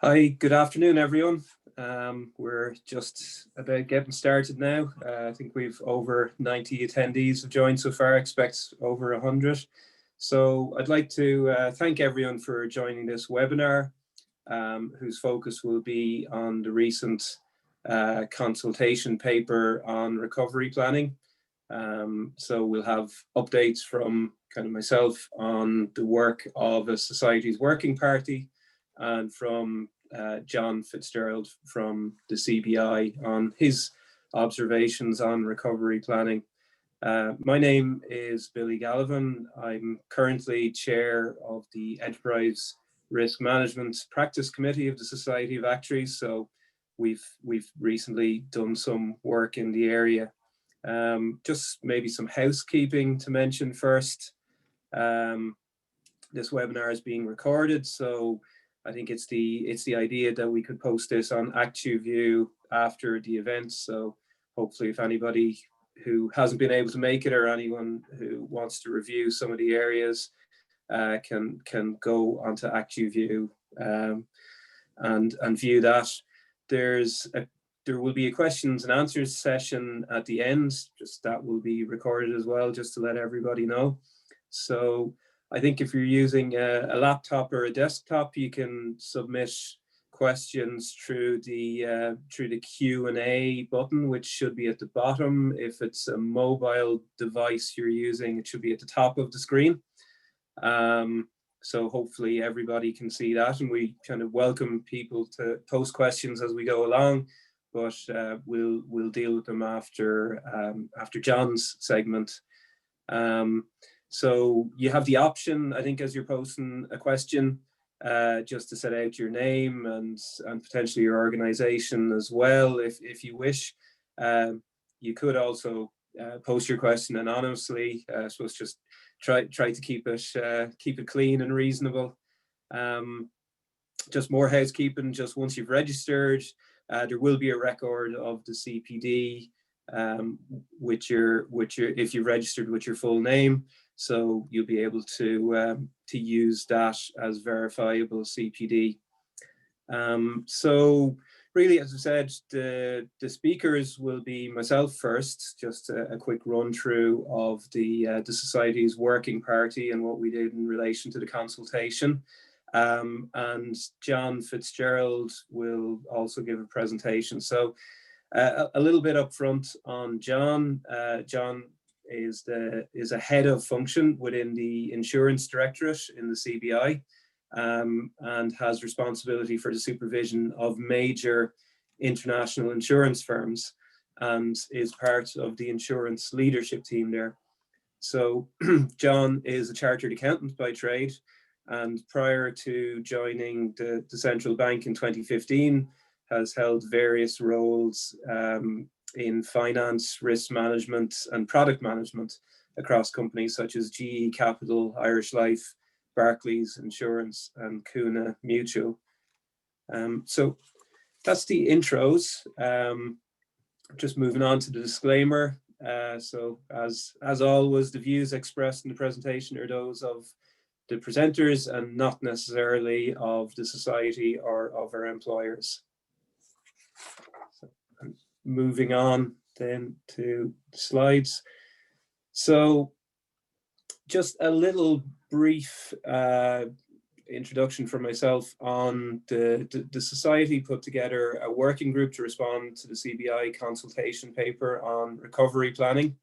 Hi, good afternoon, everyone. We're just about getting started now. I think we've over 90 attendees have joined so far, expect over 100. So I'd like to thank everyone for joining this webinar, whose focus will be on the recent consultation paper on recovery planning. So we'll have updates from kind of myself on the work of a Societies Working Party, and from John Fitzgerald from the CBI on his observations on recovery planning. My name is Billy Gallivan. I'm currently chair of the Enterprise Risk Management Practice Committee of the Society of Actuaries. So we've recently done some work in the area. Just maybe some housekeeping to mention first. This webinar is being recorded, so I think it's the idea that we could post this on ActuView after the event. So hopefully, if anybody who hasn't been able to make it or anyone who wants to review some of the areas can go onto ActuView and view that. There will be a questions and answers session at the end. Just that will be recorded as well, just to let everybody know. So I think if you're using a laptop or a desktop, you can submit questions through the Q&A button, which should be at the bottom. If it's a mobile device you're using, it should be at the top of the screen. So hopefully everybody can see that, and we kind of welcome people to post questions as we go along, but we'll deal with them after John's segment. So you have the option, I think, as you're posting a question, just to set out your name and potentially your organization as well, if you wish. You could also post your question anonymously. I suppose just try to keep it clean and reasonable. Just more housekeeping. Just once you've registered, there will be a record of the CPD, if you've registered with your full name. So you'll be able to use that as verifiable CPD. So really, as I said, the speakers will be myself first, just a quick run through of the Society's Working Party and what we did in relation to the consultation. And John Fitzgerald will also give a presentation. So a little bit up front on John. John is a head of function within the insurance directorate in the CBI, and has responsibility for the supervision of major international insurance firms, and is part of the insurance leadership team there. So John is a chartered accountant by trade, and prior to joining the central bank in 2015, has held various roles in finance, risk management, and product management across companies such as GE Capital, Irish Life, Barclays Insurance, and Kuna Mutual. So that's the intros. Just moving on to the disclaimer. So as always, the views expressed in the presentation are those of the presenters and not necessarily of the society or of our employers. So, moving on then to the slides. So just a little brief introduction from myself on the Society put together a working group to respond to the CBI consultation paper on recovery planning.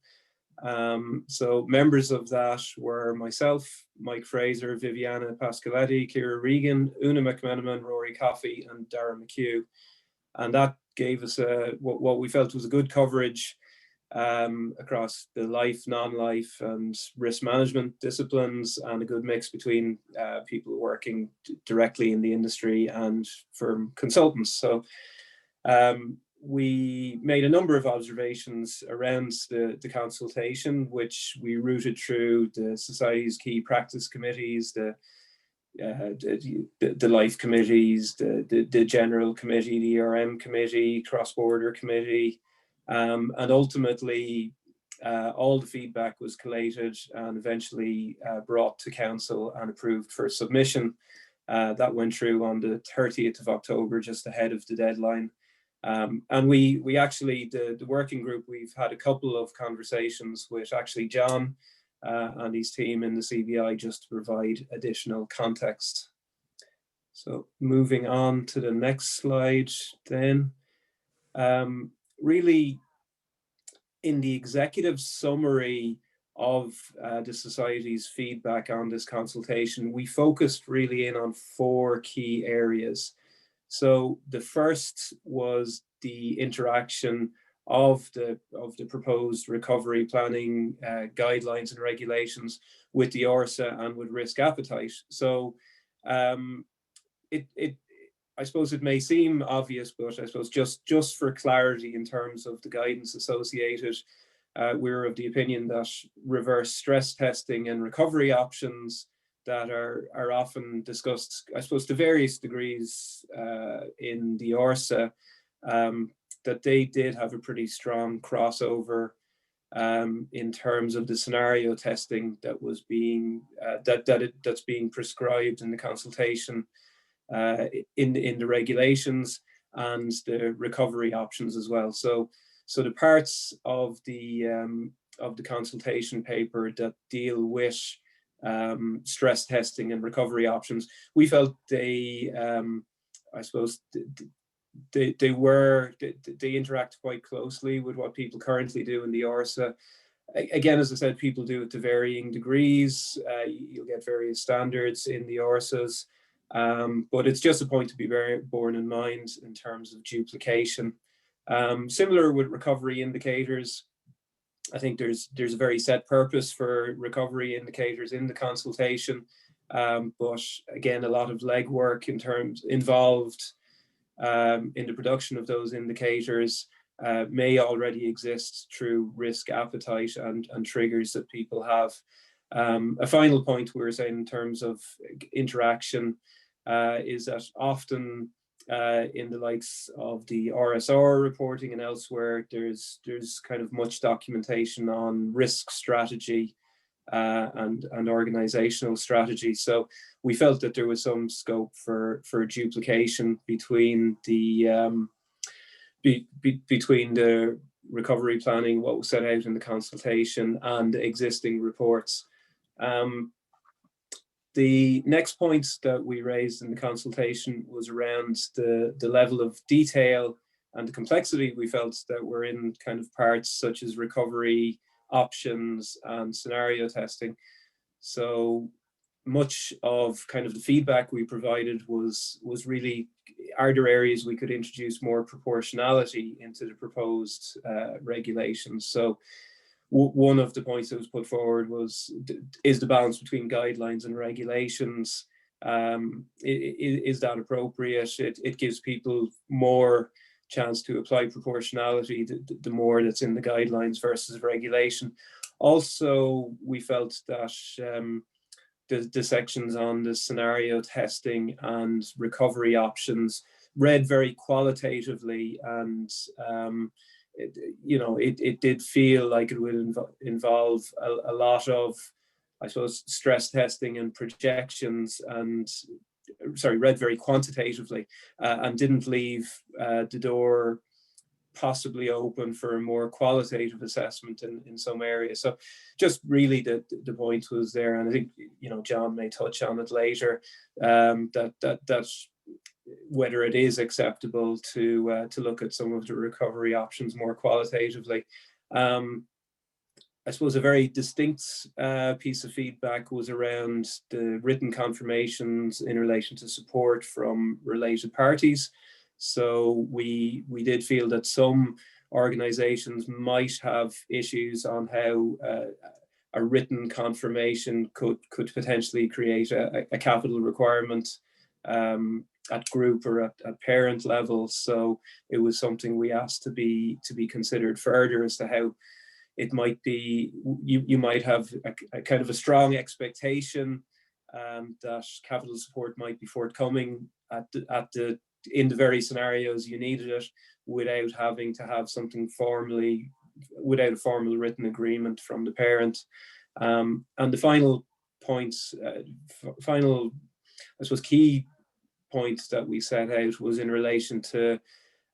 So members of that were myself, Mike Fraser, Viviana Pascaletti, Ciara Regan, Una McMenamin, Rory Coffey, and Darren McHugh. And that gave us what we felt was a good coverage across the life, non-life, and risk management disciplines, and a good mix between people working directly in the industry and firm consultants. So we made a number of observations around the consultation, which we routed through the Society's key practice committees, the life committees, the general committee, the ERM committee, cross-border committee, and ultimately all the feedback was collated and eventually brought to council and approved for submission. That went through on the 30th of October, just ahead of the deadline. And we actually, the working group, we've had a couple of conversations with actually John and his team in the CBI just to provide additional context. So moving on to the next slide then. Really, in the executive summary of the Society's feedback on this consultation, we focused really in on 4 key areas. So the first was the interaction of the proposed recovery planning guidelines and regulations with the ORSA and with risk appetite. So I suppose it may seem obvious, but I suppose just for clarity in terms of the guidance associated, we're of the opinion that reverse stress testing and recovery options that are often discussed, I suppose, to various degrees in the ORSA, that they did have a pretty strong crossover in terms of the scenario testing that was being that's being prescribed in the consultation, in the regulations, and the recovery options as well. So the parts of the consultation paper that deal with stress testing and recovery options, we felt they, I suppose, they interact quite closely with what people currently do in the ORSA. Again, as I said, people do it to varying degrees. You'll get various standards in the ORSAs, but it's just a point to be borne in mind in terms of duplication. Similar with recovery indicators, I think there's a very set purpose for recovery indicators in the consultation, but again, a lot of legwork involved in the production of those indicators may already exist through risk appetite and triggers that people have. A final point we were saying in terms of interaction is that often in the likes of the RSR reporting and elsewhere, there's kind of much documentation on risk strategy and organizational strategy. So we felt that there was some scope for duplication between the between the recovery planning, what was set out in the consultation, and existing reports. The next point that we raised in the consultation was around the level of detail and the complexity we felt that were in kind of parts such as recovery options and scenario testing. So much of kind of the feedback we provided was really, are there areas we could introduce more proportionality into the proposed regulations? So one of the points that was put forward was, is the balance between guidelines and regulations, is that appropriate? It gives people more chance to apply proportionality, the more that's in the guidelines versus regulation. Also, we felt that the sections on the scenario testing and recovery options read very qualitatively, and it did feel like it would involve a lot of, I suppose, stress testing and projections, and read very quantitatively, and didn't leave the door possibly open for a more qualitative assessment in some areas. So just really the point was there, and I think John may touch on it later, that whether it is acceptable to look at some of the recovery options more qualitatively. I suppose a very distinct piece of feedback was around the written confirmations in relation to support from related parties. So we did feel that some organizations might have issues on how a written confirmation could potentially create a capital requirement at group or at parent level. So it was something we asked to be considered further as to how it might be. You might have a kind of a strong expectation that capital support might be forthcoming in the very scenarios you needed it, without having to have something without a formal written agreement from the parent. And the final points, suppose, key points that we set out was in relation to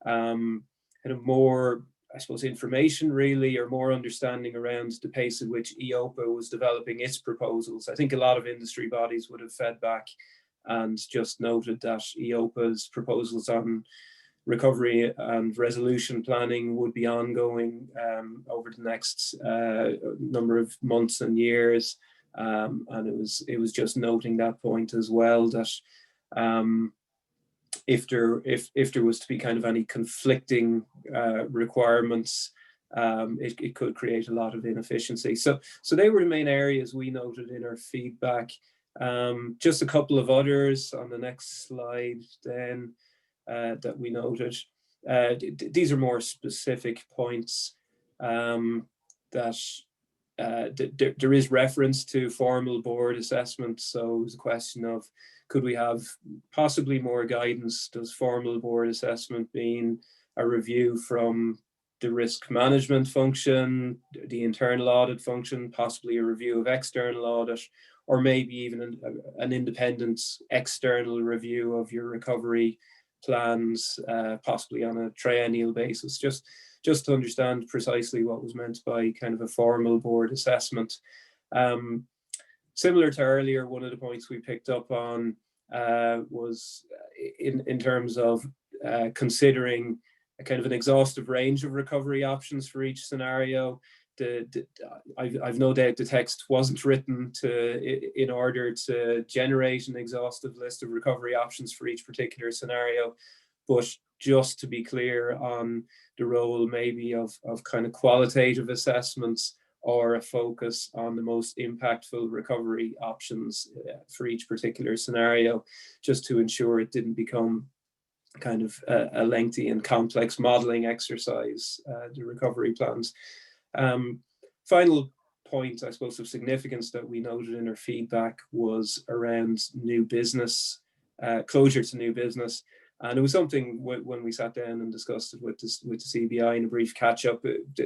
kind of more, I suppose, information really, or more understanding around the pace at which EIOPA was developing its proposals. I think a lot of industry bodies would have fed back and just noted that EIOPA's proposals on recovery and resolution planning would be ongoing over the next number of months and years. And it was just noting that point as well, that if there was to be kind of any conflicting requirements, it could create a lot of inefficiency. So they were the main areas we noted in our feedback. Just a couple of others on the next slide then that we noted. These are more specific points that there is reference to formal board assessment. So it was a question of, could we have possibly more guidance? Does formal board assessment mean a review from the risk management function, the internal audit function, possibly a review of external audit, or maybe even an independent external review of your recovery plans, possibly on a triennial basis, just to understand precisely what was meant by kind of a formal board assessment. Similar to earlier, one of the points we picked up on was in terms of considering a kind of an exhaustive range of recovery options for each scenario. I've no doubt the text wasn't written in order to generate an exhaustive list of recovery options for each particular scenario, but just to be clear on the role maybe of kind of qualitative assessments, or a focus on the most impactful recovery options for each particular scenario, just to ensure it didn't become kind of a lengthy and complex modeling exercise, the recovery plans. Final point, I suppose, of significance that we noted in our feedback was around new business, closure to new business. And it was something when we sat down and discussed it with the CBI in a brief catch-up,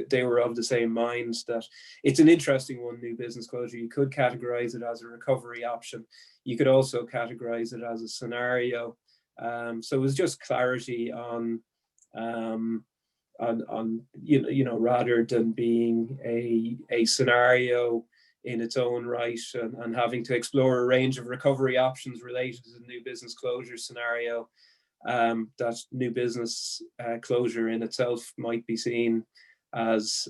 they were of the same mind that it's an interesting one, new business closure. You could categorize it as a recovery option. You could also categorize it as a scenario. So it was just clarity on rather than being a scenario in its own right and having to explore a range of recovery options related to the new business closure scenario. That new business closure in itself might be seen as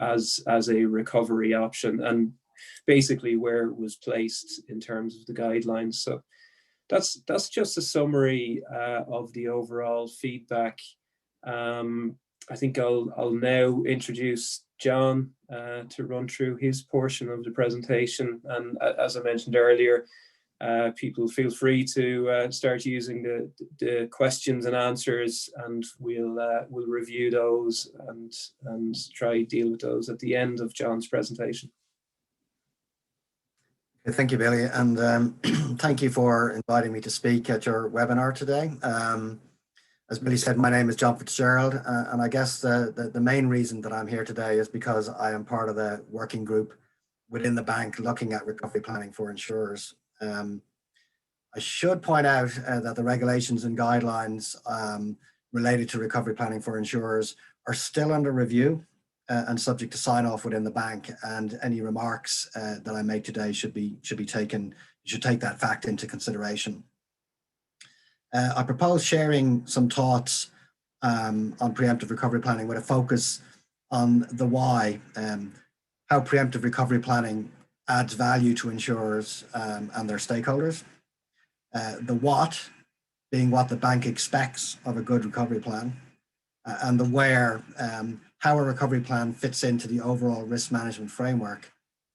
as a recovery option, and basically where it was placed in terms of the guidelines. So that's just a summary of the overall feedback. I think I'll now introduce John to run through his portion of the presentation, and as I mentioned earlier, people feel free to start using the questions and answers, and we'll review those and try deal with those at the end of John's presentation. Thank you, Billy, and thank you for inviting me to speak at your webinar today. As Billy said, my name is John Fitzgerald, and I guess the main reason that I'm here today is because I am part of the working group within the bank looking at recovery planning for insurers. I should point out that the regulations and guidelines related to recovery planning for insurers are still under review and subject to sign off within the bank, and any remarks that I make today should take that fact into consideration. I propose sharing some thoughts on preemptive recovery planning with a focus on the why, how preemptive recovery planning adds value to insurers and their stakeholders. The what, being what the bank expects of a good recovery plan, and the where, how a recovery plan fits into the overall risk management framework,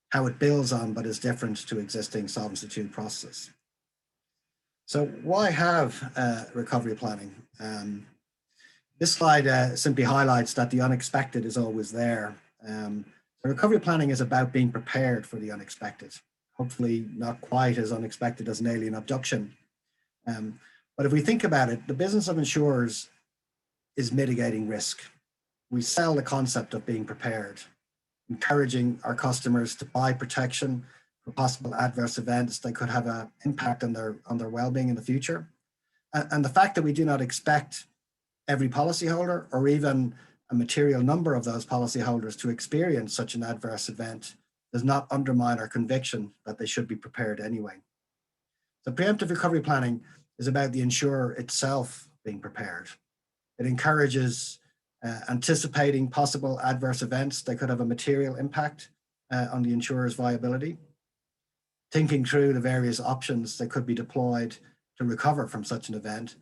how it builds on but is different to existing Solvency II processes. So why have recovery planning? This slide simply highlights that the unexpected is always there. Recovery planning is about being prepared for the unexpected. Hopefully not quite as unexpected as an alien abduction. But if we think about it, the business of insurers is mitigating risk. We sell the concept of being prepared, encouraging our customers to buy protection for possible adverse events that could have an impact on their well-being in the future. And the fact that we do not expect every policyholder or even a material number of those policyholders to experience such an adverse event does not undermine our conviction that they should be prepared anyway. So preemptive recovery planning is about the insurer itself being prepared. It encourages anticipating possible adverse events that could have a material impact on the insurer's viability, thinking through the various options that could be deployed to recover from such an event,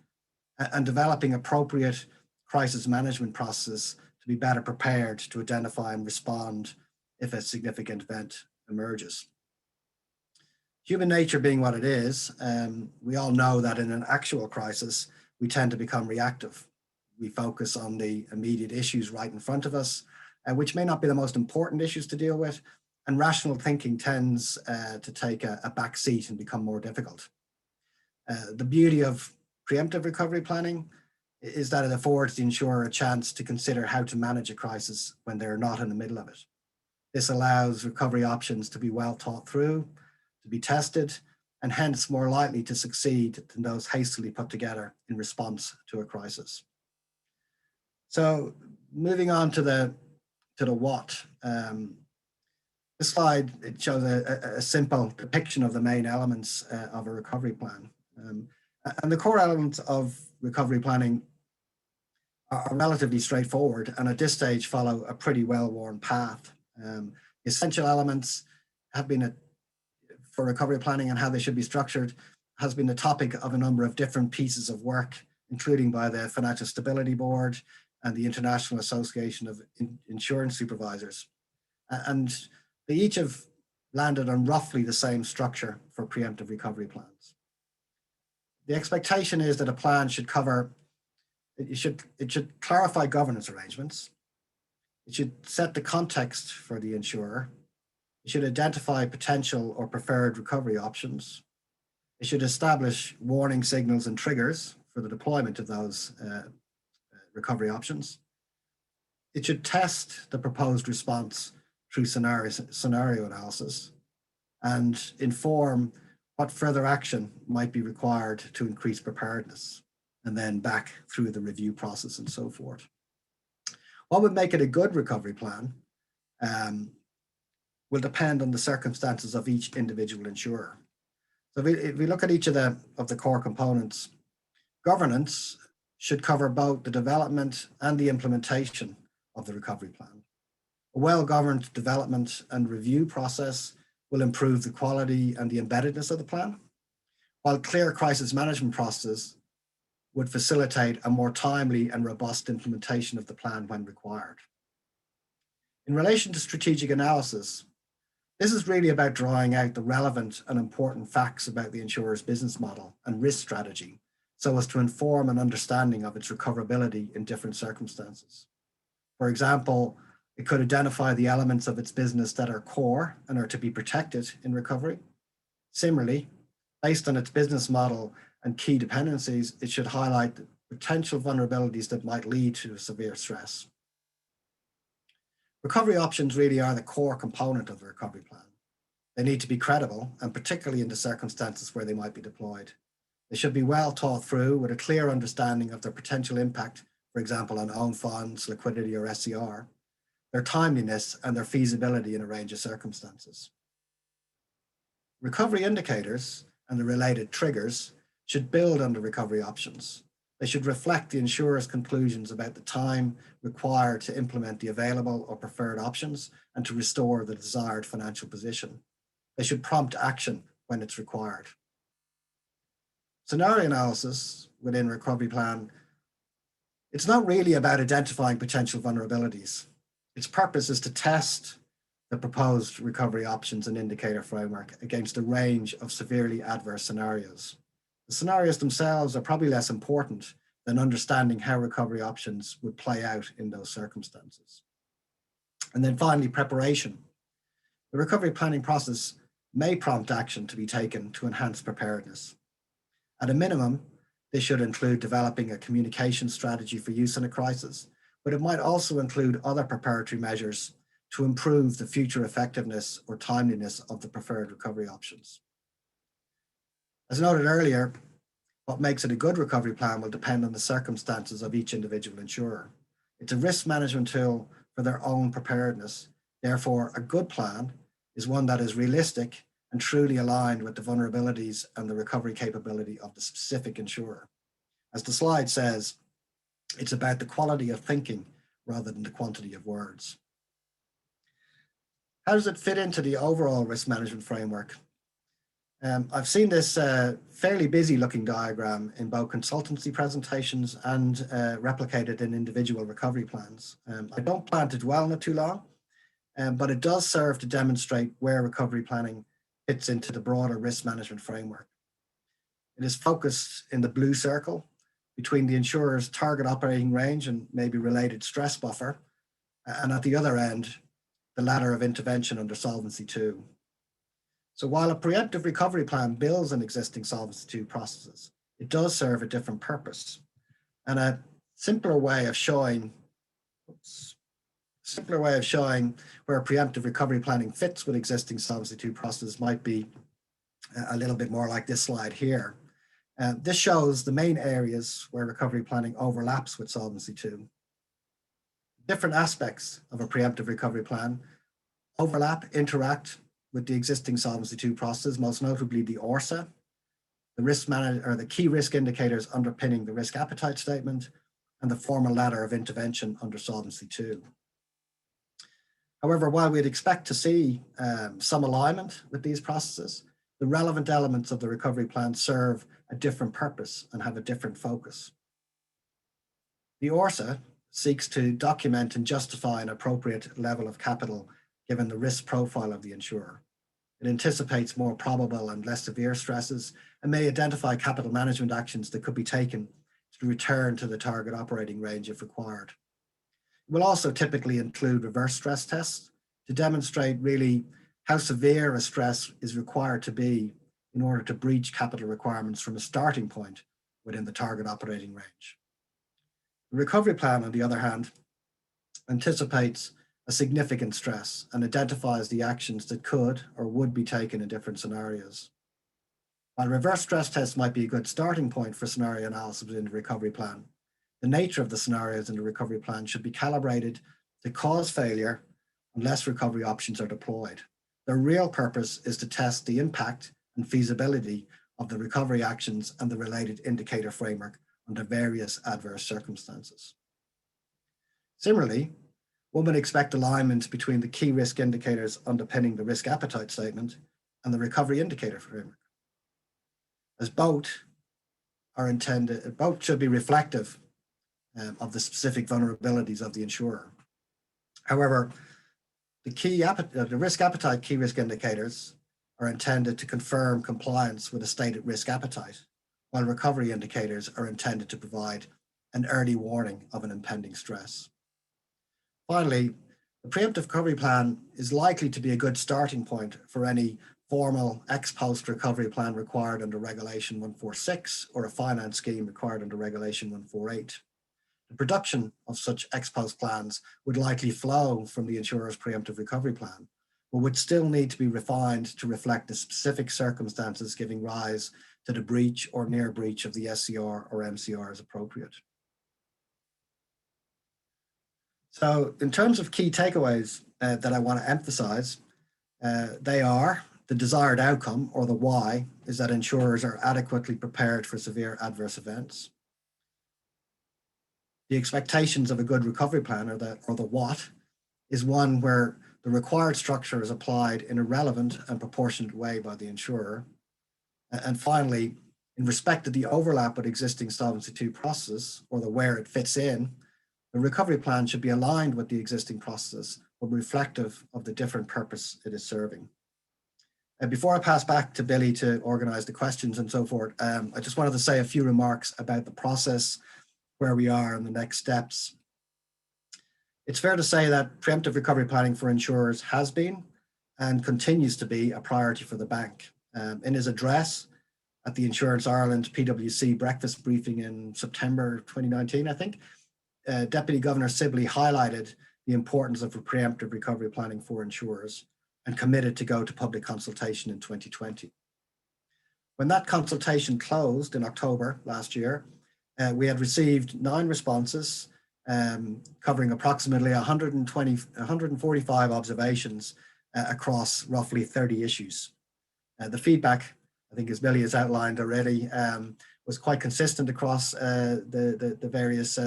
and developing appropriate crisis management processes to be better prepared to identify and respond if a significant event emerges. Human nature being what it is, we all know that in an actual crisis, we tend to become reactive. We focus on the immediate issues right in front of us, which may not be the most important issues to deal with, and rational thinking tends to take a back seat and become more difficult. The beauty of preemptive recovery planning is that it affords the insurer a chance to consider how to manage a crisis when they're not in the middle of it. This allows recovery options to be well thought through, to be tested, and hence more likely to succeed than those hastily put together in response to a crisis. So moving on to the what. This slide, it shows a simple depiction of the main elements of a recovery plan. And the core elements of recovery planning are relatively straightforward, and at this stage follow a pretty well-worn path. The essential elements have been for recovery planning and how they should be structured has been the topic of a number of different pieces of work, including by the Financial Stability Board and the International Association of Insurance Supervisors. And they each have landed on roughly the same structure for preemptive recovery plans. The expectation is that a plan should cover, it should clarify governance arrangements. It should set the context for the insurer. It should identify potential or preferred recovery options. It should establish warning signals and triggers for the deployment of those recovery options. It should test the proposed response through scenario analysis and inform what further action might be required to increase preparedness, and then back through the review process and so forth. What would make it a good recovery plan will depend on the circumstances of each individual insurer. So if we look at each of the core components, governance should cover both the development and the implementation of the recovery plan. A well-governed development and review process will improve the quality and the embeddedness of the plan, while clear crisis management processes would facilitate a more timely and robust implementation of the plan when required. In relation to strategic analysis, this is really about drawing out the relevant and important facts about the insurer's business model and risk strategy so as to inform an understanding of its recoverability in different circumstances. For example, it could identify the elements of its business that are core and are to be protected in recovery. Similarly, based on its business model and key dependencies, it should highlight the potential vulnerabilities that might lead to severe stress. Recovery options really are the core component of the recovery plan. They need to be credible, and particularly in the circumstances where they might be deployed. They should be well thought through with a clear understanding of their potential impact, for example, on own funds, liquidity, or SCR, their timeliness, and their feasibility in a range of circumstances. Recovery indicators and the related triggers should build on the recovery options. They should reflect the insurer's conclusions about the time required to implement the available or preferred options and to restore the desired financial position. They should prompt action when it's required. Scenario analysis within a recovery plan, it's not really about identifying potential vulnerabilities. Its purpose is to test the proposed recovery options and indicator framework against a range of severely adverse scenarios. The scenarios themselves are probably less important than understanding how recovery options would play out in those circumstances. And then finally, preparation. The recovery planning process may prompt action to be taken to enhance preparedness. At a minimum, this should include developing a communication strategy for use in a crisis, but it might also include other preparatory measures to improve the future effectiveness or timeliness of the preferred recovery options. As noted earlier, what makes it a good recovery plan will depend on the circumstances of each individual insurer. It's a risk management tool for their own preparedness. Therefore, a good plan is one that is realistic and truly aligned with the vulnerabilities and the recovery capability of the specific insurer. As the slide says, it's about the quality of thinking rather than the quantity of words. How does it fit into the overall risk management framework? I've seen this fairly busy looking diagram in both consultancy presentations and replicated in individual recovery plans. I don't plan to dwell on it too long, but it does serve to demonstrate where recovery planning fits into the broader risk management framework. It is focused in the blue circle between the insurer's target operating range and maybe related stress buffer, and at the other end, the ladder of intervention under Solvency II. So while a preemptive recovery plan builds on existing Solvency II processes, it does serve a different purpose. And a simpler way of showing where preemptive recovery planning fits with existing Solvency II processes might be a little bit more like this slide here. This shows the main areas where recovery planning overlaps with Solvency II. Different aspects of a preemptive recovery plan overlap, interact with the existing Solvency II processes, most notably the ORSA, the risk manager or the key risk indicators underpinning the risk appetite statement, and the formal ladder of intervention under Solvency II. However, while we'd expect to see some alignment with these processes, the relevant elements of the recovery plan serve a different purpose and have a different focus. The ORSA seeks to document and justify an appropriate level of capital given the risk profile of the insurer. It anticipates more probable and less severe stresses and may identify capital management actions that could be taken to return to the target operating range if required. It will also typically include reverse stress tests to demonstrate really how severe a stress is required to be in order to breach capital requirements from a starting point within the target operating range. The recovery plan, on the other hand, anticipates a significant stress and identifies the actions that could or would be taken in different scenarios. While reverse stress tests might be a good starting point for scenario analysis within the recovery plan, the nature of the scenarios in the recovery plan should be calibrated to cause failure unless recovery options are deployed. Their real purpose is to test the impact and feasibility of the recovery actions and the related indicator framework under various adverse circumstances. Similarly, one would expect alignment between the key risk indicators underpinning the risk appetite statement and the recovery indicator framework, as both should be reflective of the specific vulnerabilities of the insurer. However, the risk appetite key risk indicators are intended to confirm compliance with a stated risk appetite, while recovery indicators are intended to provide an early warning of an impending stress. Finally, the preemptive recovery plan is likely to be a good starting point for any formal ex-post recovery plan required under Regulation 146 or a finance scheme required under Regulation 148. The production of such ex-post plans would likely flow from the insurer's preemptive recovery plan, but would still need to be refined to reflect the specific circumstances giving rise to the breach or near breach of the SCR or MCR as appropriate. So in terms of key takeaways that I want to emphasize, they are the desired outcome, or the why, is that insurers are adequately prepared for severe adverse events. The expectations of a good recovery plan, or the what, is one where the required structure is applied in a relevant and proportionate way by the insurer. And finally, in respect to the overlap with existing Solvency II processes, or the where it fits in, the recovery plan should be aligned with the existing processes, but reflective of the different purpose it is serving. And before I pass back to Billy to organize the questions and so forth, I just wanted to say a few remarks about the process, where we are and the next steps. It's fair to say that preemptive recovery planning for insurers has been and continues to be a priority for the bank. In his address at the Insurance Ireland PwC breakfast briefing in September 2019, I think, Deputy Governor Sibley highlighted the importance of preemptive recovery planning for insurers and committed to go to public consultation in 2020. When that consultation closed in October last year, we had received 9 responses covering approximately 145 observations across roughly 30 issues. The feedback, I think as Billy has outlined already, was quite consistent across the various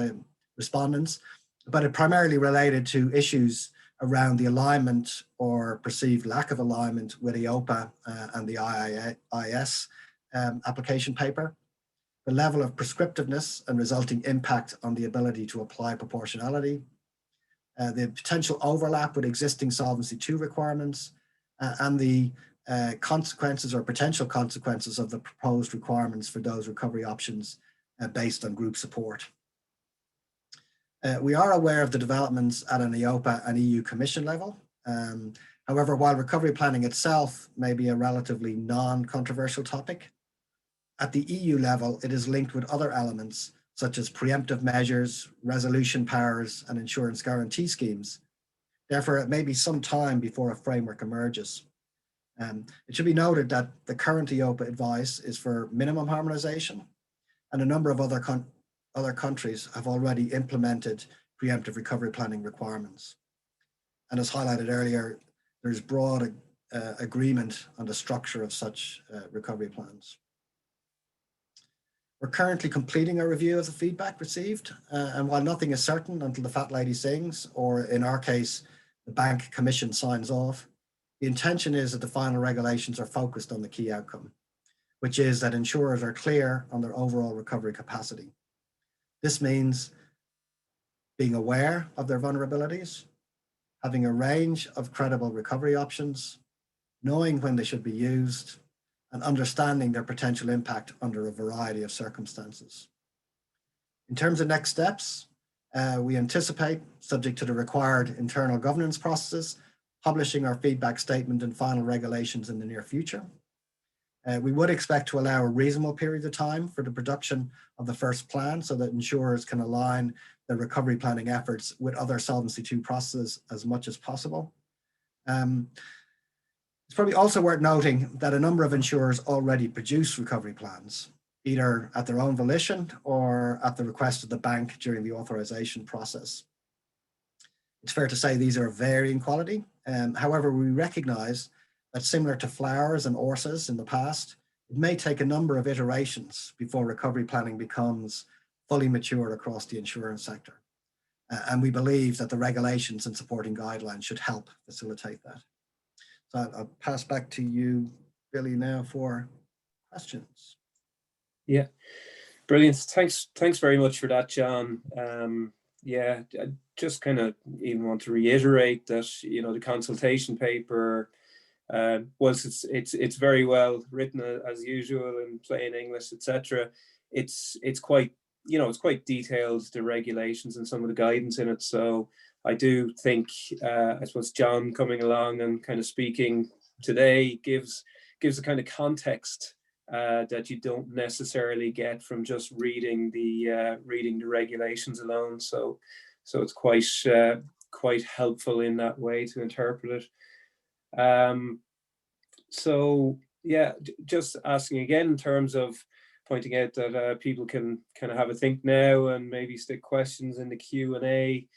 respondents, but it primarily related to issues around the alignment or perceived lack of alignment with EIOPA and the IIS application paper, the level of prescriptiveness and resulting impact on the ability to apply proportionality, the potential overlap with existing Solvency II requirements, and the consequences or potential consequences of the proposed requirements for those recovery options based on group support. We are aware of the developments at an EIOPA and EU Commission level. However, while recovery planning itself may be a relatively non-controversial topic, at the EU level, it is linked with other elements such as preemptive measures, resolution powers, and insurance guarantee schemes. Therefore, it may be some time before a framework emerges. It should be noted that the current EIOPA advice is for minimum harmonization, and a number of other countries have already implemented preemptive recovery planning requirements. And as highlighted earlier, there's broad agreement on the structure of such recovery plans. We're currently completing a review of the feedback received, and while nothing is certain until the fat lady sings, or in our case, the bank commission signs off, the intention is that the final regulations are focused on the key outcome, which is that insurers are clear on their overall recovery capacity. This means being aware of their vulnerabilities, having a range of credible recovery options, knowing when they should be used, and understanding their potential impact under a variety of circumstances. In terms of next steps, we anticipate, subject to the required internal governance processes, publishing our feedback statement and final regulations in the near future. We would expect to allow a reasonable period of time for the production of the first plan so that insurers can align their recovery planning efforts with other Solvency II processes as much as possible. It's probably also worth noting that a number of insurers already produce recovery plans, either at their own volition or at the request of the bank during the authorization process. It's fair to say these are of varying quality. However, we recognize that similar to flowers and ORSAs in the past, it may take a number of iterations before recovery planning becomes fully mature across the insurance sector. And we believe that the regulations and supporting guidelines should help facilitate that. So I'll pass back to you, Billy, now for questions. Yeah, brilliant. Thanks very much for that, John. Yeah, I just kind of even want to reiterate that, you know, the consultation paper, whilst it's very well written as usual in plain English, etc. It's quite, you know, it's quite detailed, the regulations and some of the guidance in it. So I do think, I suppose John coming along and kind of speaking today gives a kind of context that you don't necessarily get from just reading the regulations alone. So it's quite helpful in that way to interpret it. So yeah, just asking again in terms of pointing out that people can kind of have a think now and maybe stick questions in the Q&A.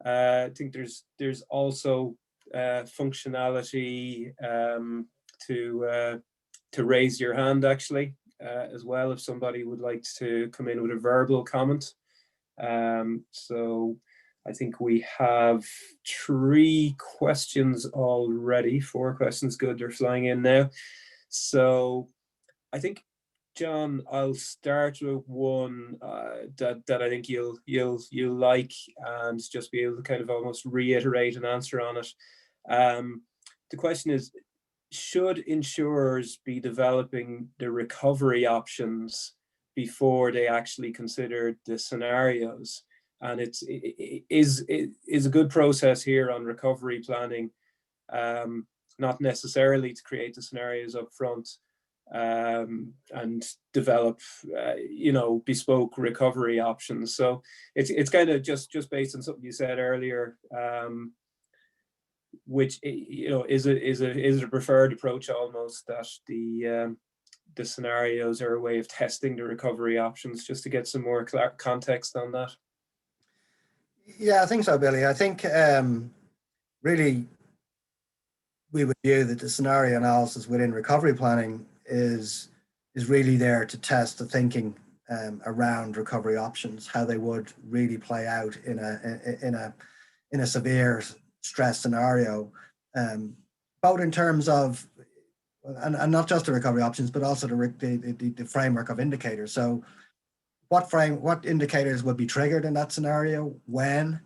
I think there's also functionality to raise your hand actually as well if somebody would like to come in with a verbal comment. So I think we have 3 questions already. 4 questions, good, they're flying in now. So I think, John, I'll start with one that I think you'll like and just be able to kind of almost reiterate an answer on it. The question is, should insurers be developing the recovery options before they actually consider the scenarios? And it is a good process here on recovery planning, not necessarily to create the scenarios up front, and develop, bespoke recovery options. So it's kind of just based on something you said earlier, which is a preferred approach almost, that the scenarios are a way of testing the recovery options, just to get some more context on that. Yeah, I think so, Billy. I think really we would view that the scenario analysis within recovery planning is really there to test the thinking around recovery options, how they would really play out in a severe stress scenario, both in terms of and not just the recovery options, but also the framework of indicators. So what indicators would be triggered in that scenario, when,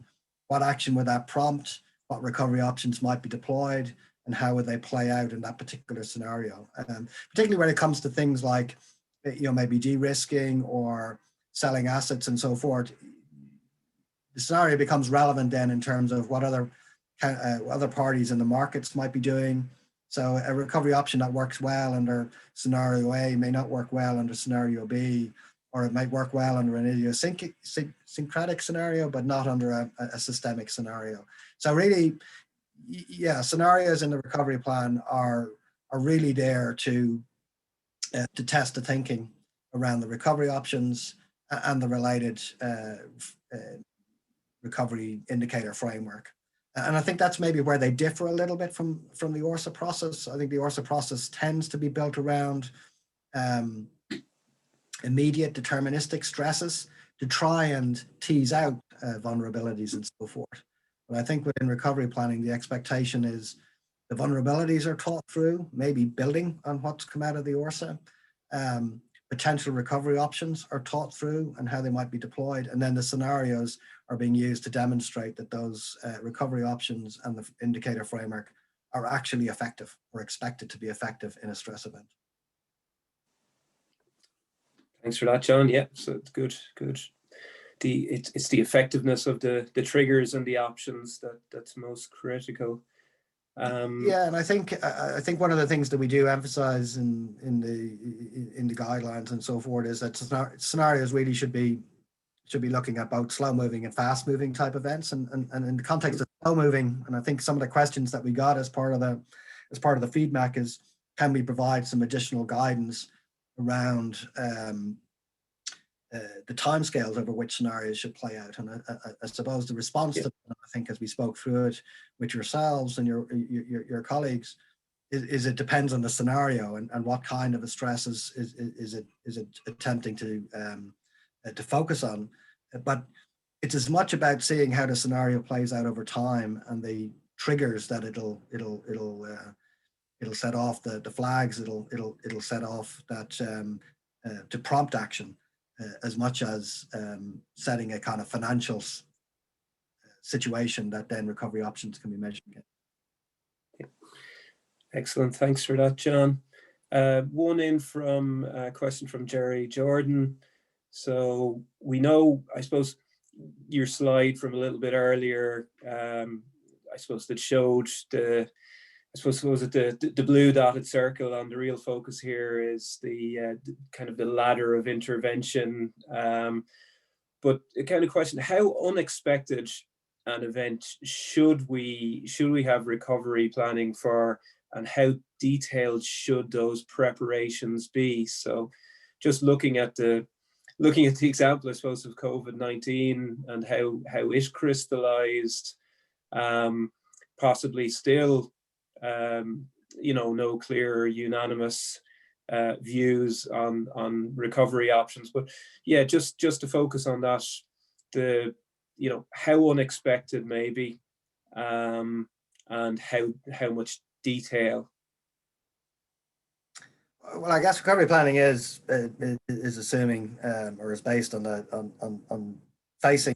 what action would that prompt, what recovery options might be deployed, and how would they play out in that particular scenario. Particularly when it comes to things like, maybe de-risking or selling assets and so forth, the scenario becomes relevant then in terms of what other parties in the markets might be doing. So a recovery option that works well under scenario A may not work well under scenario B, or it might work well under an idiosyncratic scenario, but not under a systemic scenario. So really, yeah, scenarios in the recovery plan are really there to test the thinking around the recovery options and the related recovery indicator framework. And I think that's maybe where they differ a little bit from the ORSA process. I think the ORSA process tends to be built around immediate deterministic stresses to try and tease out vulnerabilities and so forth. But I think within recovery planning, the expectation is the vulnerabilities are thought through, maybe building on what's come out of the ORSA. Potential recovery options are thought through and how they might be deployed. And then the scenarios are being used to demonstrate that those recovery options and the indicator framework are actually effective or expected to be effective in a stress event. Thanks for that, John. Yeah, so it's good. It's the effectiveness of the triggers and the options that's most critical. Yeah, and I think one of the things that we do emphasize in the guidelines and so forth is that scenarios really should be looking at both slow moving and fast moving type events, and in the context of slow moving, and I think some of the questions that we got as part of the feedback is, can we provide some additional guidance around the timescales over which scenarios should play out. And I suppose the response to that, I think, as we spoke through it with yourselves and your colleagues, is it depends on the scenario and what kind of a stress is it attempting to focus on. But it's as much about seeing how the scenario plays out over time and the triggers that it'll set off, the flags it'll set off that to prompt action, as much as setting a kind of financial situation that then recovery options can be measured against. Excellent, thanks for that, John. One in from a question from Jerry Jordan. So we know, I suppose, your slide from a little bit earlier, I suppose that showed the blue dotted circle, and the real focus here is the kind of the ladder of intervention. But a kind of question: how unexpected an event should we have recovery planning for, and how detailed should those preparations be? So, just looking at the example, I suppose, of COVID-19 and how it crystallized, possibly still. No clear unanimous views on recovery options, but yeah, just to focus on that, how unexpected maybe, and how much detail. Well, I guess recovery planning is assuming or is based on facing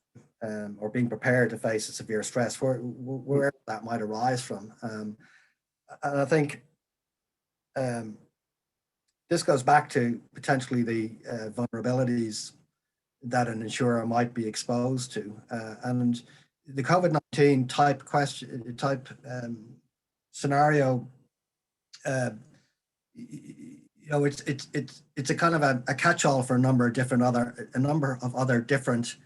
or being prepared to face a severe stress, wherever that might arise from. And I think this goes back to potentially the vulnerabilities that an insurer might be exposed to, and the COVID-19 type scenario it's a kind of a catch-all for a number of other different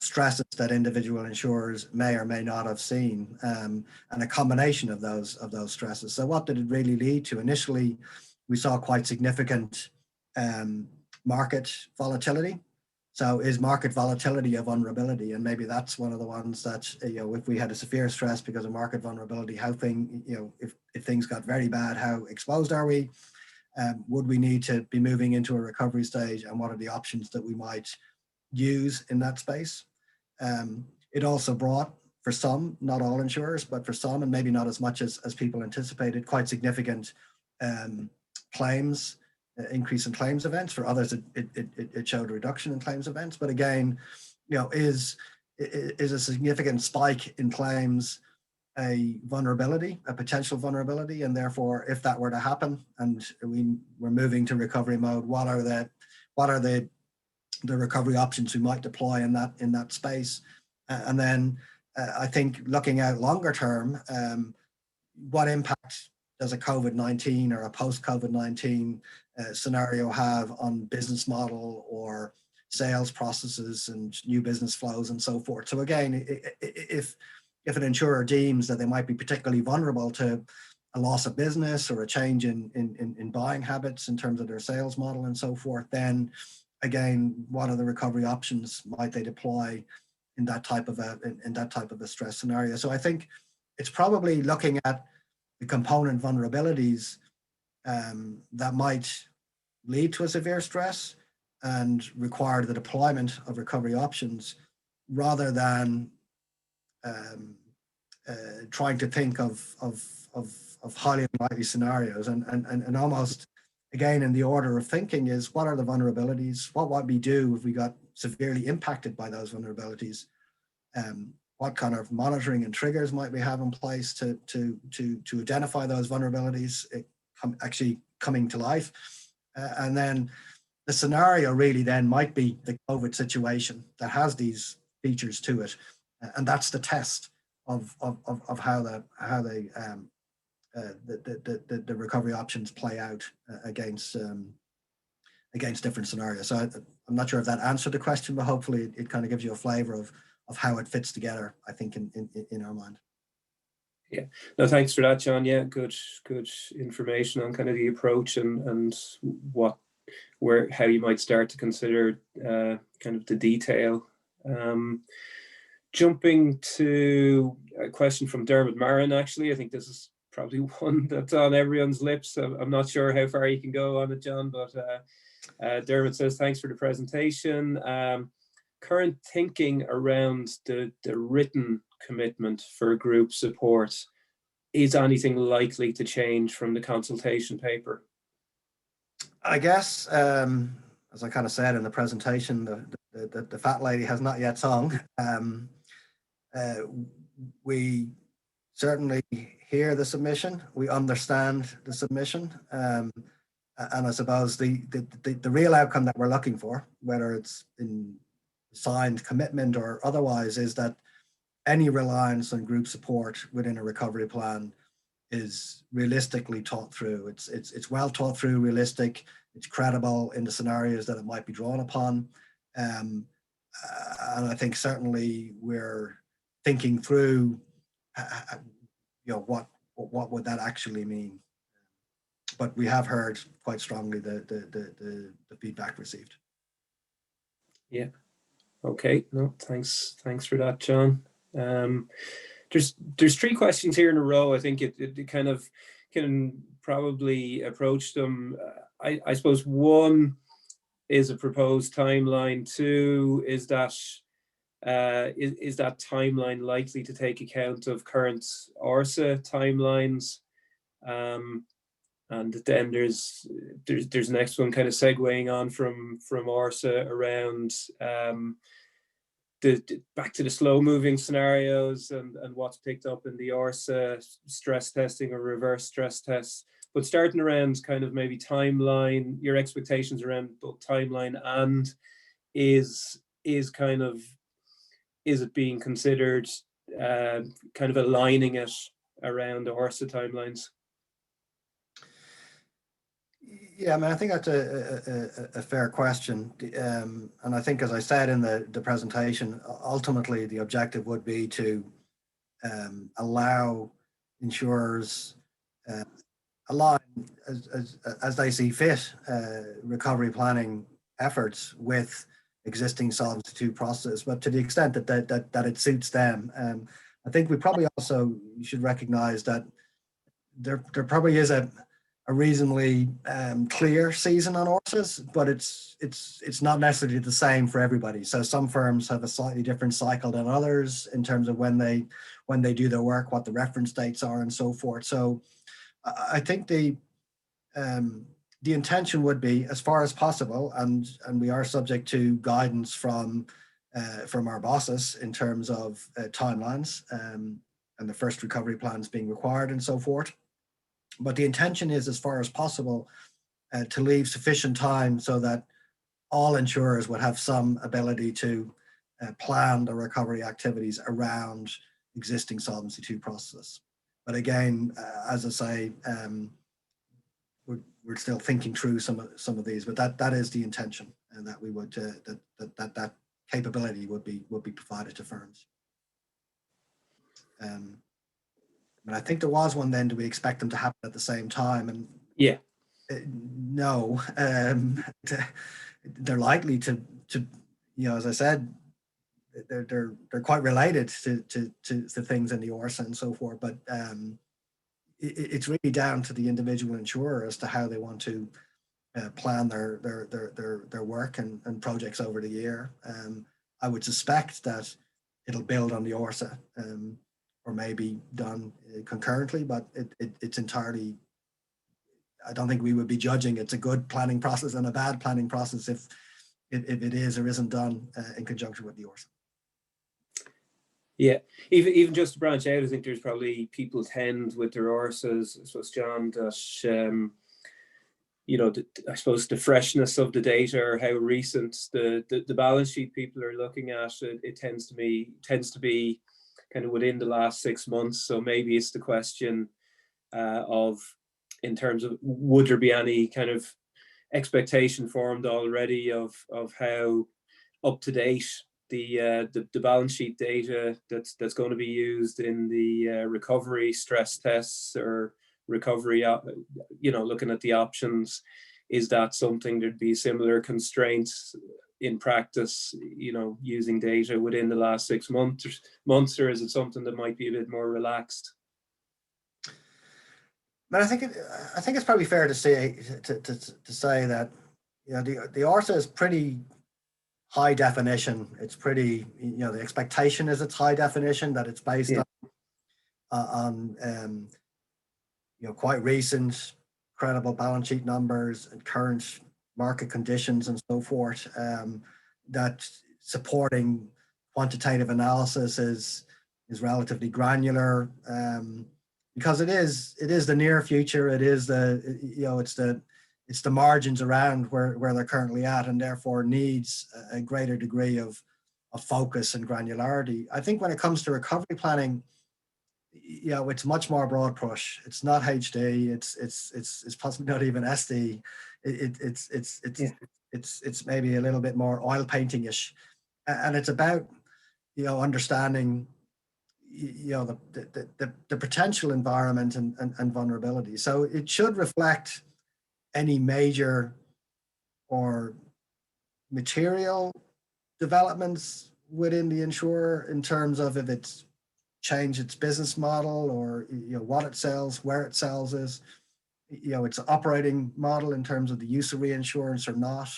stresses that individual insurers may or may not have seen, and a combination of those stresses. So what did it really lead to? Initially, we saw quite significant market volatility. So is market volatility a vulnerability? And maybe that's one of the ones that, if we had a severe stress because of market vulnerability, if things got very bad, how exposed are we? Would we need to be moving into a recovery stage, and what are the options that we might use in that space? It also brought, for some, not all insurers, but for some, and maybe not as much as people anticipated, quite significant claims, increase in claims events. For others, it showed a reduction in claims events. But again, is a significant spike in claims a vulnerability, a potential vulnerability? And therefore, if that were to happen and we're moving to recovery mode, what are the recovery options we might deploy in that space? And then I think looking out longer term, what impact does a COVID-19 or a post-COVID-19 scenario have on business model or sales processes and new business flows and so forth? So again, if an insurer deems that they might be particularly vulnerable to a loss of business or a change in buying habits in terms of their sales model and so forth, then again, what are the recovery options might they deploy in that type of a stress scenario? So I think it's probably looking at the component vulnerabilities that might lead to a severe stress and require the deployment of recovery options, rather than trying to think of highly unlikely scenarios. And almost, again, in the order of thinking is, what are the vulnerabilities? What would we do if we got severely impacted by those vulnerabilities? What kind of monitoring and triggers might we have in place to identify those vulnerabilities actually coming to life? And then the scenario really then might be the COVID situation that has these features to it, and that's the test of how the recovery options play out against different scenarios. So I'm not sure if that answered the question, but hopefully it kind of gives you a flavor of how it fits together, I think, in our mind. Yeah, no, thanks for that, John. Yeah, good information on kind of the approach and how you might start to consider kind of the detail. Jumping to a question from Dermot Marin, actually. I think this is probably one that's on everyone's lips. I'm not sure how far you can go on it, John, but Dermot says, thanks for the presentation. Current thinking around the written commitment for group support, is anything likely to change from the consultation paper? I guess, as I kind of said in the presentation, the fat lady has not yet sung. We certainly hear the submission, we understand the submission, and I suppose the real outcome that we're looking for, whether it's in signed commitment or otherwise, is that any reliance on group support within a recovery plan is realistically thought through. It's well thought through, realistic, it's credible in the scenarios that it might be drawn upon. And I think certainly we're thinking through, what would that actually mean? But we have heard quite strongly the feedback received. Yeah. Okay. No, thanks for that, John. There's three questions here in a row. I think it kind of can probably approach them. I suppose one is a proposed timeline. Two is that timeline likely to take account of current ORSA timelines? And then there's next one kind of segueing on from ORSA around back to the slow moving scenarios and what's picked up in the ORSA stress testing or reverse stress tests. But starting around kind of maybe timeline, your expectations around both timeline and is it being considered kind of aligning it around ORSA timelines? Yeah, I mean, I think that's a fair question. And I think, as I said in the presentation, ultimately the objective would be to allow insurers align as they see fit recovery planning efforts with existing Solvency II processes, but to the extent that it suits them. I think we probably also should recognize that there probably is a reasonably clear season on horses, but it's not necessarily the same for everybody. So some firms have a slightly different cycle than others in terms of when they do their work, what the reference dates are, and so forth. So I think the intention would be, as far as possible, and we are subject to guidance from our bosses in terms of timelines and the first recovery plans being required and so forth. But the intention is, as far as possible, to leave sufficient time so that all insurers would have some ability to plan the recovery activities around existing Solvency II processes. But again, as I say, we're still thinking through some of these, but that is the intention, and that we would that capability would be provided to firms. But I think there was one then, do we expect them to happen at the same time? And yeah, no, they're likely to, as I said, they're quite related to things in the ORSA and so forth, but it's really down to the individual insurer as to how they want to plan their work and projects over the year. I would suspect that it'll build on the ORSA, or maybe done concurrently, but it's entirely, I don't think we would be judging it's a good planning process and a bad planning process if it is or isn't done in conjunction with the ORSA. Yeah, even just to branch out, I think there's probably people tend with their ORSAs, I suppose, John, that I suppose the freshness of the data, or how recent the balance sheet people are looking at, it tends to be kind of within the last 6 months. So maybe it's the question of, in terms of, would there be any kind of expectation formed already of how up to date the balance sheet data that's going to be used in the recovery stress tests or recovery, looking at the options, is that something there'd be similar constraints in practice, using data within the last 6 months, or is it something that might be a bit more relaxed? But I think it's probably fair to say that the ORSA is pretty high definition. It's pretty, the expectation is it's high definition, that it's based on quite recent credible balance sheet numbers and current market conditions and so forth, that supporting quantitative analysis is relatively granular, because it is the near future. It is it's the margins around where they're currently at, and therefore needs a greater degree of focus and granularity. I think when it comes to recovery planning, it's much more broad brush. It's not HD. It's possibly not even SD. It's maybe a little bit more oil painting-ish, and it's about understanding the potential environment and vulnerability. So it should reflect any major or material developments within the insurer in terms of if it's changed its business model, or what it sells, where it sells is, its operating model in terms of the use of reinsurance or not,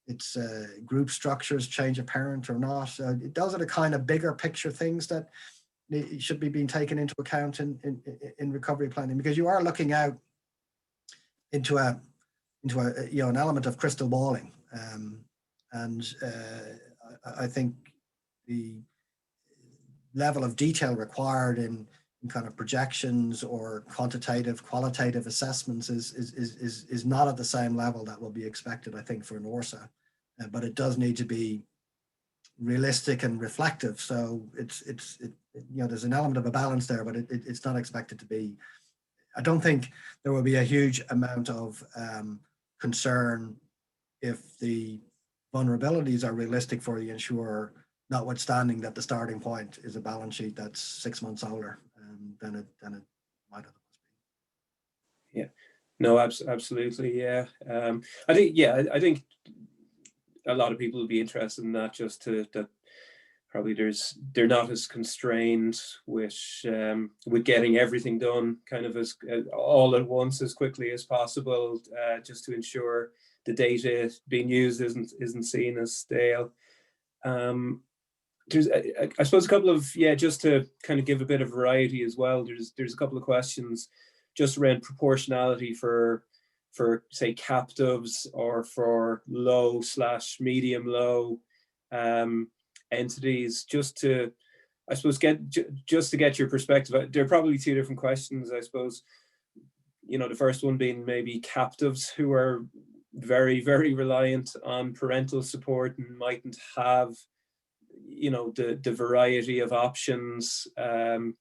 its group structures change apparent or not. Those are the kind of bigger picture things that should be being taken into account in recovery planning, because you are looking out into an element of crystal balling, and I think the level of detail required in kind of projections or qualitative assessments is not at the same level that will be expected, I think, for an ORSA, but it does need to be realistic and reflective. So it's there's an element of a balance there, but it's not expected to be I don't think there will be a huge amount of concern if the vulnerabilities are realistic for the insurer, notwithstanding that the starting point is a balance sheet that's 6 months older than it might otherwise be. Yeah, no, absolutely, yeah. I think a lot of people will be interested in that, just that probably they're not as constrained with getting everything done kind of as all at once as quickly as possible, just to ensure the data being used isn't seen as stale. There's I suppose a couple of, just to kind of give a bit of variety as well, there's a couple of questions just around proportionality for say captives or for low/medium low entities, just to, I suppose, get your perspective. There are probably two different questions, I suppose. The first one being maybe captives who are very, very reliant on parental support and mightn't have, the variety of options, that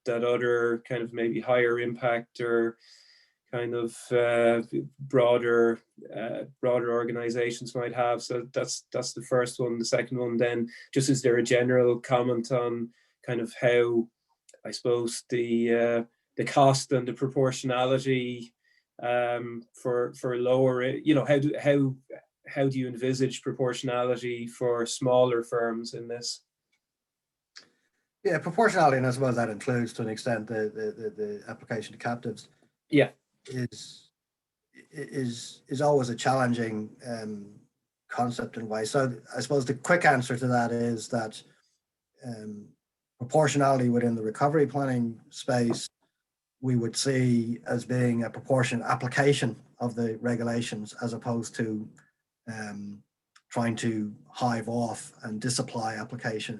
other kind of maybe higher impact or kind of broader organizations might have. So that's the first one. The second one, then, just is there a general comment on kind of how, I suppose, the cost and the proportionality for lower, how do you envisage proportionality for smaller firms in this? Yeah, proportionality, and I suppose that includes to an extent the application to captives. Yeah, is always a challenging concept in a way. So I suppose the quick answer to that is that proportionality within the recovery planning space we would see as being a proportionate application of the regulations, as opposed to trying to hive off and disapply application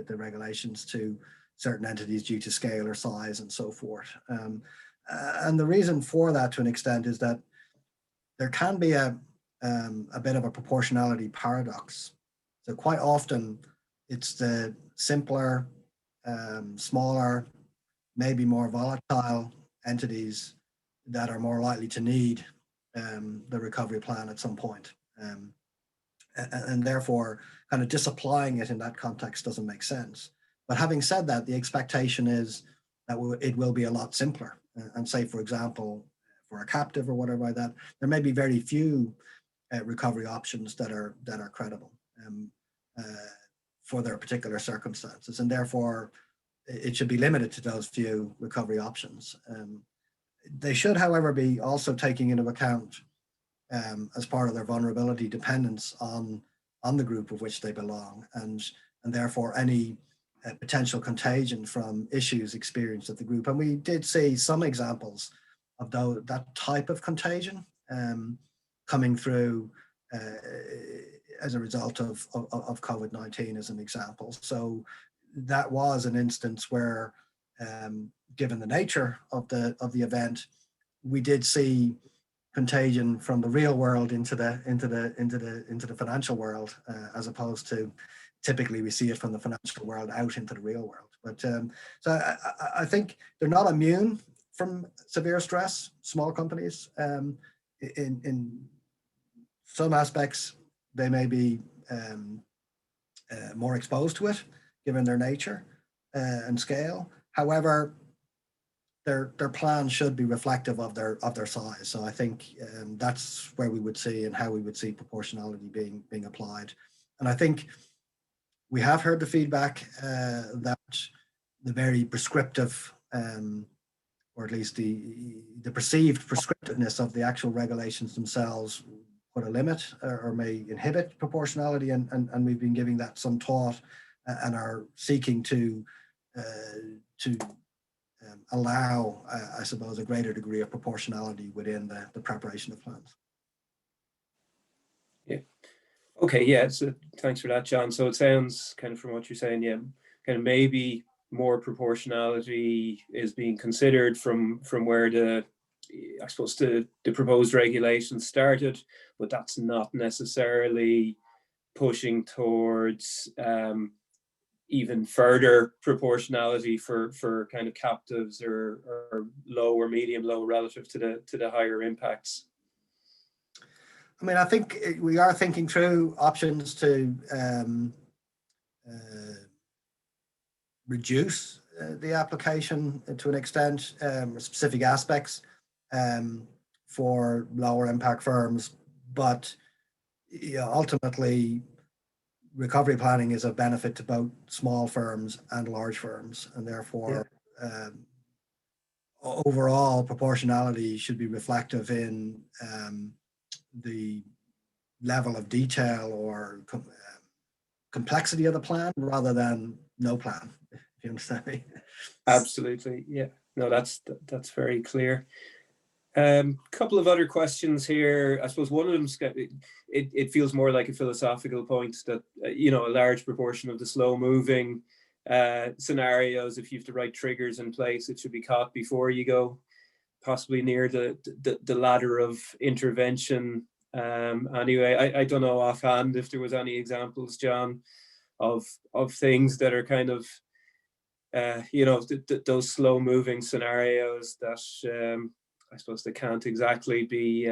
the regulations to certain entities due to scale or size and so forth. And the reason for that, to an extent, is that there can be a bit of a proportionality paradox. So quite often, it's the simpler, smaller, maybe more volatile entities that are more likely to need the recovery plan at some point. And therefore, kind of disapplying it in that context doesn't make sense. But having said that, the expectation is that it will be a lot simpler. And say, for example, for a captive or whatever like that, there may be very few recovery options that are credible for their particular circumstances, and therefore it should be limited to those few recovery options. They should, however, be also taking into account, as part of their vulnerability, dependence on the group of which they belong, and therefore any potential contagion from issues experienced at the group. And we did see some examples of that type of contagion coming through as a result of COVID-19, as an example. So that was an instance where, given the nature of the event, we did see contagion from the real world into the financial world, as opposed to typically we see it from the financial world out into the real world. But so I think they're not immune from severe stress, small companies. In some aspects, they may be more exposed to it, given their nature and scale. However, their plan should be reflective of their size. So I think that's where we would see, and how we would see, proportionality being applied. And I think we have heard the feedback that the very prescriptive, or at least the perceived prescriptiveness of the actual regulations themselves put a limit or may inhibit proportionality, and we've been giving that some thought and are seeking to allow, I suppose, a greater degree of proportionality within the preparation of plans. Yeah. Okay. Yeah. So thanks for that, John. So it sounds, kind of from what you're saying, yeah, kind of maybe more proportionality is being considered from where I suppose the proposed regulations started, but that's not necessarily pushing towards even further proportionality for kind of captives or low or medium low relative to the higher impacts? I mean, I think we are thinking through options to reduce the application to an extent, specific aspects for lower impact firms, but ultimately recovery planning is a benefit to both small firms and large firms, and therefore overall proportionality should be reflective in the level of detail or complexity of the plan rather than no plan, if you understand me. Absolutely, yeah. No, that's very clear. Couple of other questions here. I suppose one of them, it feels more like a philosophical point that, a large proportion of the slow moving scenarios, if you have the right triggers in place, it should be caught before you go possibly near the ladder of intervention. Anyway, I don't know offhand if there was any examples, John, of things that are kind of, those slow moving scenarios that, I suppose they can't exactly be,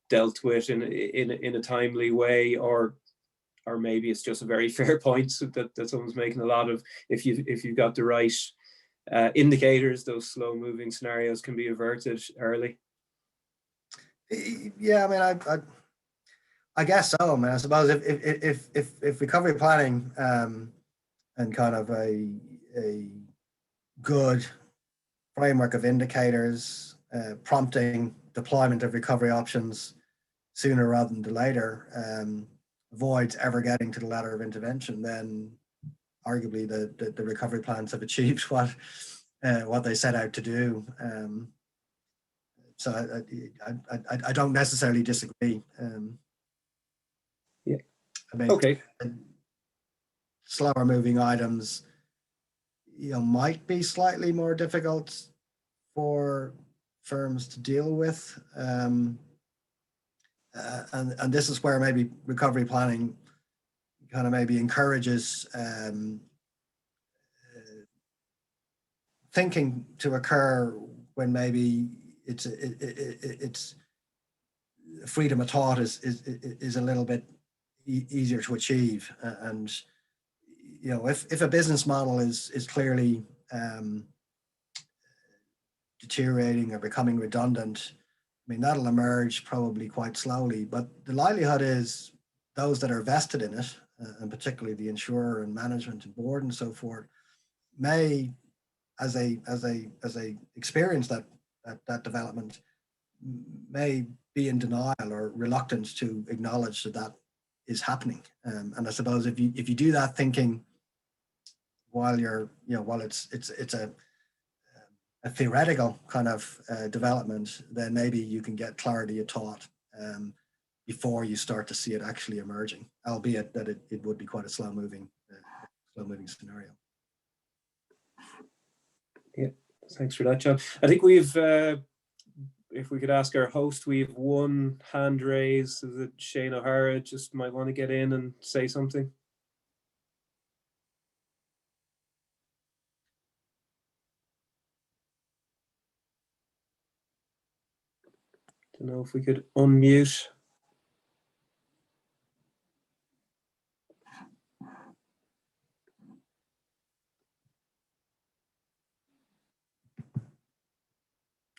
dealt with in a timely way, or maybe it's just a very fair point that someone's making. A lot of, if you've got the right indicators, those slow moving scenarios can be averted early. Yeah, I mean, I guess so. I mean, I suppose if recovery planning and kind of a good framework of indicators prompting deployment of recovery options sooner rather than later avoids ever getting to the ladder of intervention, then arguably the recovery plans have achieved what they set out to do. So I don't necessarily disagree. Yeah. I mean, okay. Slower moving items, might be slightly more difficult for firms to deal with, and this is where maybe recovery planning kind of maybe encourages thinking to occur when maybe it's freedom of thought is a little bit easier to achieve, and if a business model is clearly deteriorating or becoming redundant, I mean, that'll emerge probably quite slowly, but the likelihood is those that are vested in it, and particularly the insurer and management and board and so forth, may, as they experience that development, may be in denial or reluctant to acknowledge that is happening. And I suppose if you do that thinking while you're, while it's a theoretical kind of development, then maybe you can get clarity of thought before you start to see it actually emerging, albeit that it would be quite a slow moving scenario. Yeah, thanks for that, John. I think we've, if we could ask our host, we have one hand raised. Is it Shane O'Hara? Just might want to get in and say something. Don't know if we could unmute.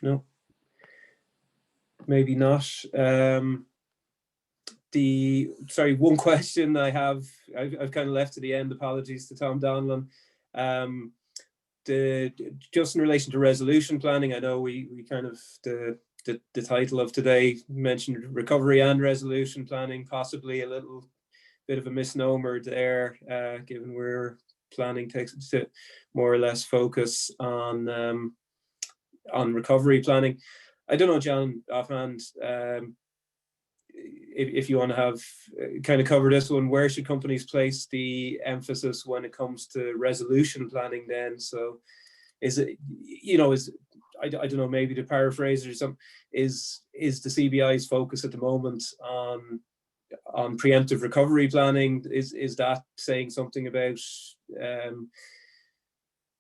No, maybe not. One question I have, I've kind of left to the end. Apologies to Tom Donlan. Just in relation to resolution planning, I know we kind of the title of today mentioned recovery and resolution planning, possibly a little bit of a misnomer there, given where planning takes to more or less focus on recovery planning. I don't know, John, offhand, if you want to have kind of cover this one, where should companies place the emphasis when it comes to resolution planning then? So is it, I don't know, maybe to paraphrase or something, is the CBI's focus at the moment on on preemptive recovery planning, is that saying something about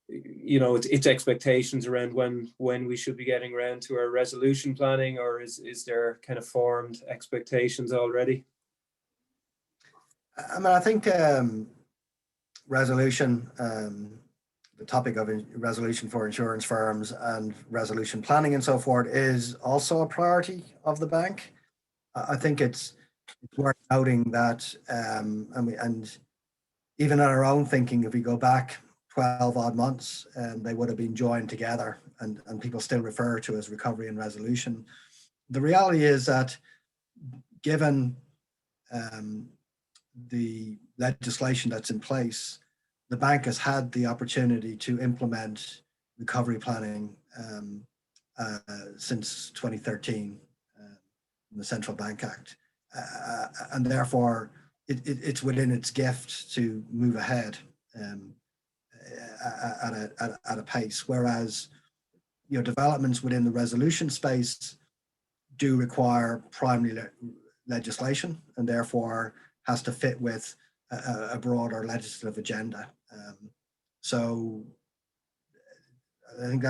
its expectations around when we should be getting around to our resolution planning, or is there kind of formed expectations already? I mean, I think resolution, the topic of resolution for insurance firms and resolution planning and so forth is also a priority of the bank. I think it's worth noting that, and even in our own thinking, if we go back 12 odd months, they would have been joined together, and people still refer to as recovery and resolution. The reality is that given the legislation that's in place, the bank has had the opportunity to implement recovery planning since 2013, the Central Bank Act. And therefore, it's within its gift to move ahead at a pace. Whereas, developments within the resolution space do require primary legislation, and therefore has to fit with a broader legislative agenda. So I think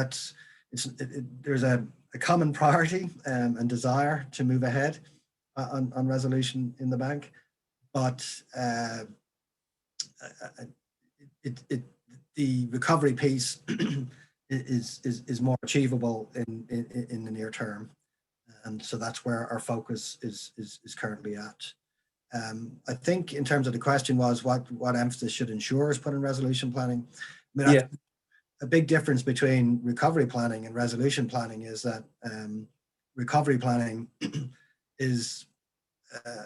there's a common priority and desire to move ahead on resolution in the bank, but the recovery piece is more achievable in the near term, and so that's where our focus is currently at. I think in terms of the question was what emphasis should insurers put in resolution planning? I mean, Yeah. A big difference between recovery planning and resolution planning is that recovery planning is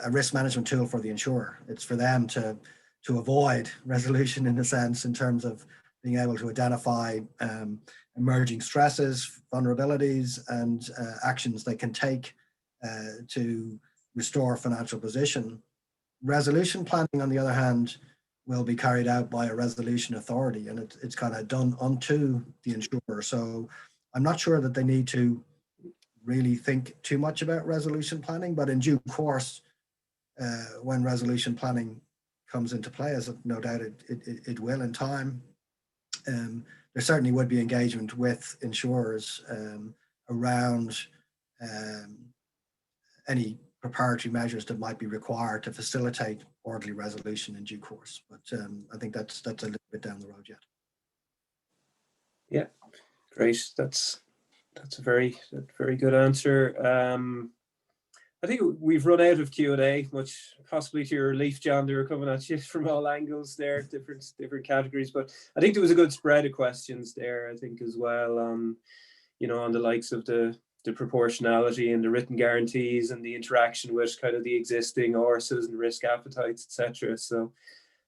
a risk management tool for the insurer. It's for them to avoid resolution, in a sense, in terms of being able to identify emerging stresses, vulnerabilities, and actions they can take to restore financial position. Resolution planning, on the other hand, will be carried out by a resolution authority, and it's kind of done unto the insurer. So I'm not sure that they need to really think too much about resolution planning, but in due course, when resolution planning comes into play, as no doubt it will in time, there certainly would be engagement with insurers around any preparatory measures that might be required to facilitate orderly resolution in due course. But I think that's a little bit down the road yet. Yeah, great. That's a very good answer. I think we've run out of Q&A, much possibly to your relief, John. They were coming at you from all angles there, different categories. But I think there was a good spread of questions there, I think, as well, on the likes of the proportionality and the written guarantees and the interaction with kind of the existing ORSAs and risk appetites, etc. So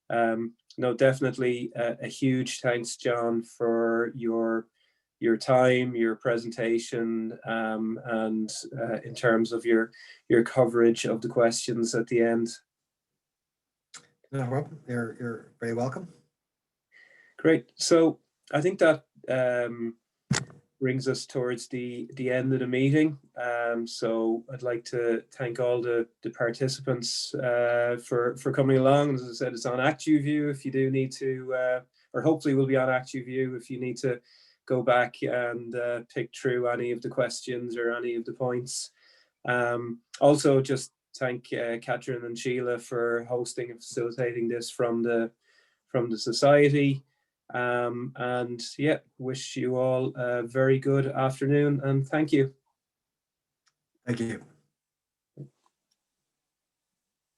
no, definitely a huge thanks, John, for your time, your presentation, and in terms of your coverage of the questions at the end. No problem. You're very welcome. Great. So I think that brings us towards the end of the meeting. So I'd like to thank all the participants for coming along. As I said, it's on ActuView if you do need to, or hopefully will be on ActuView if you need to go back and pick through any of the questions or any of the points. Also, just thank Catherine and Sheila for hosting and facilitating this from the society. And yeah, wish you all a very good afternoon, and thank you. Thank you.